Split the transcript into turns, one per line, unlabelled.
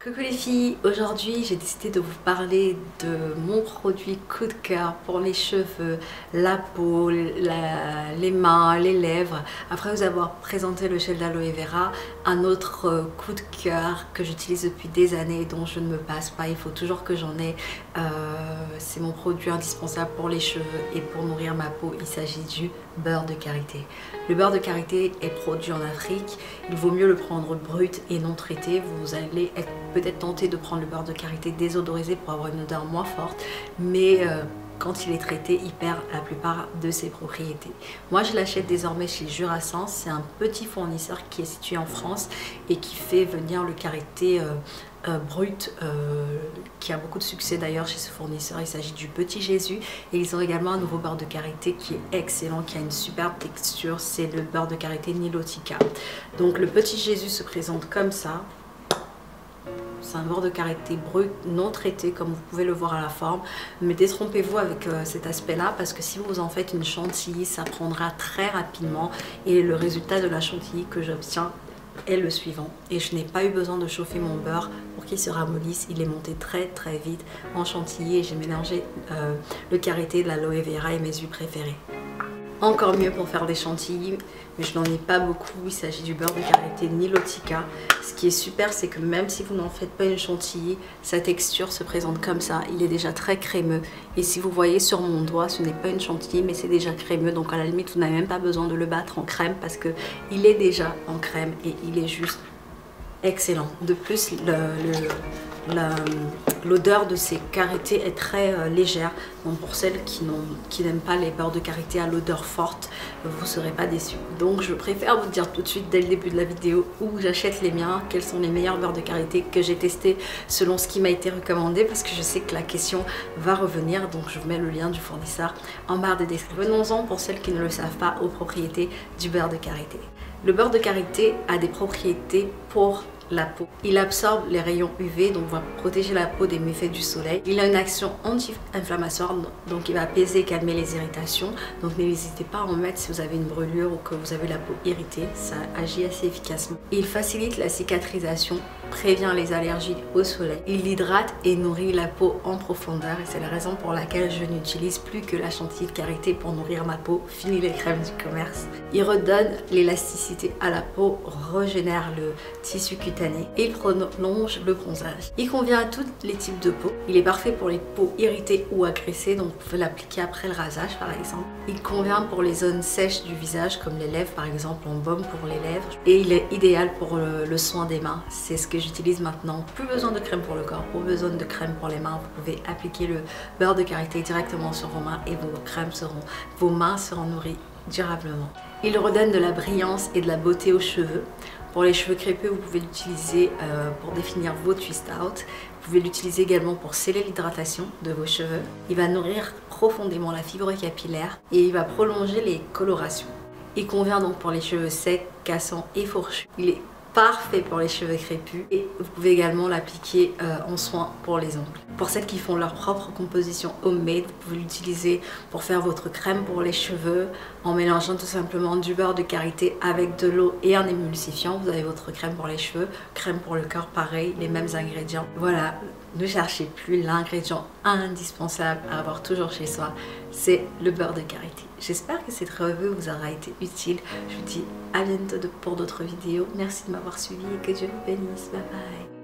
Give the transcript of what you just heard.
Coucou les filles, aujourd'hui j'ai décidé de vous parler de mon produit coup de cœur pour les cheveux, la peau, les mains, les lèvres. Après vous avoir présenté le gel d'aloe vera, un autre coup de cœur que j'utilise depuis des années et dont je ne me passe pas, il faut toujours que j'en ai. C'est mon produit indispensable pour les cheveux et pour nourrir ma peau, il s'agit du beurre de karité. Le beurre de karité est produit en Afrique, il vaut mieux le prendre brut et non traité. Vous allez être peut-être tenté de prendre le beurre de karité désodorisé pour avoir une odeur moins forte, mais quand il est traité, il perd la plupart de ses propriétés. Moi, je l'achète désormais chez Jurassens. C'est un petit fournisseur qui est situé en France et qui fait venir le karité brut, qui a beaucoup de succès d'ailleurs chez ce fournisseur. Il s'agit du Petit Jésus et ils ont également un nouveau beurre de karité qui est excellent, qui a une superbe texture. C'est le beurre de karité Nilotica. Donc le Petit Jésus se présente comme ça. C'est un beurre de karité brut, non traité, comme vous pouvez le voir à la forme. Mais détrompez-vous avec cet aspect-là, parce que si vous en faites une chantilly, ça prendra très rapidement. Et le résultat de la chantilly que j'obtiens est le suivant. Et je n'ai pas eu besoin de chauffer mon beurre pour qu'il se ramollisse. Il est monté très vite en chantilly et j'ai mélangé le karité, de l'aloe vera et mes huiles préférées. Encore mieux pour faire des chantilly, mais je n'en ai pas beaucoup. Il s'agit du beurre de karité Nilotica. Ce qui est super, c'est que même si vous n'en faites pas une chantilly, sa texture se présente comme ça. Il est déjà très crémeux. Et si vous voyez sur mon doigt, ce n'est pas une chantilly, mais c'est déjà crémeux. Donc à la limite, vous n'avez même pas besoin de le battre en crème parce qu'il est déjà en crème et il est juste excellent. De plus, l'odeur de ces karités est très légère. Donc pour celles qui n'aiment pas les beurres de karité à l'odeur forte, vous ne serez pas déçus. Donc je préfère vous dire tout de suite dès le début de la vidéo où j'achète les miens, quels sont les meilleurs beurres de karité que j'ai testés selon ce qui m'a été recommandé, parce que je sais que la question va revenir. Donc je vous mets le lien du fournisseur en barre de description. Venons-en, pour celles qui ne le savent pas, aux propriétés du beurre de karité. Le beurre de karité a des propriétés pour la peau. Il absorbe les rayons UV, donc va protéger la peau des méfaits du soleil. Il a une action anti-inflammatoire, donc il va apaiser et calmer les irritations. Donc n'hésitez pas à en mettre si vous avez une brûlure ou que vous avez la peau irritée, ça agit assez efficacement. Il facilite la cicatrisation, prévient les allergies au soleil. Il hydrate et nourrit la peau en profondeur et c'est la raison pour laquelle je n'utilise plus que la chantilly de karité pour nourrir ma peau. Fini les crèmes du commerce. Il redonne l'élasticité à la peau, régénère le tissu cutané et il prolonge le bronzage. Il convient à tous les types de peau. Il est parfait pour les peaux irritées ou agressées, donc vous pouvez l'appliquer après le rasage par exemple. Il convient pour les zones sèches du visage comme les lèvres par exemple, en baume pour les lèvres. Et il est idéal pour le soin des mains. C'est ce que j'utilise maintenant. Plus besoin de crème pour le corps, plus besoin de crème pour les mains. Vous pouvez appliquer le beurre de karité directement sur vos mains et vos mains seront nourries durablement. Il redonne de la brillance et de la beauté aux cheveux. Pour les cheveux crépus, vous pouvez l'utiliser pour définir vos twist out. Vous pouvez l'utiliser également pour sceller l'hydratation de vos cheveux. Il va nourrir profondément la fibre capillaire et il va prolonger les colorations. Il convient donc pour les cheveux secs, cassants et fourchus. Il est parfait pour les cheveux crépus et vous pouvez également l'appliquer en soin pour les ongles. Pour celles qui font leur propre composition homemade, vous pouvez l'utiliser pour faire votre crème pour les cheveux en mélangeant tout simplement du beurre de karité avec de l'eau et un émulsifiant. Vous avez votre crème pour les cheveux, crème pour le corps, pareil, les mêmes ingrédients. Voilà, ne cherchez plus, l'ingrédient indispensable à avoir toujours chez soi, c'est le beurre de karité. J'espère que cette revue vous aura été utile. Je vous dis à bientôt pour d'autres vidéos. Merci de m'avoir suivi et que Dieu vous bénisse. Bye bye.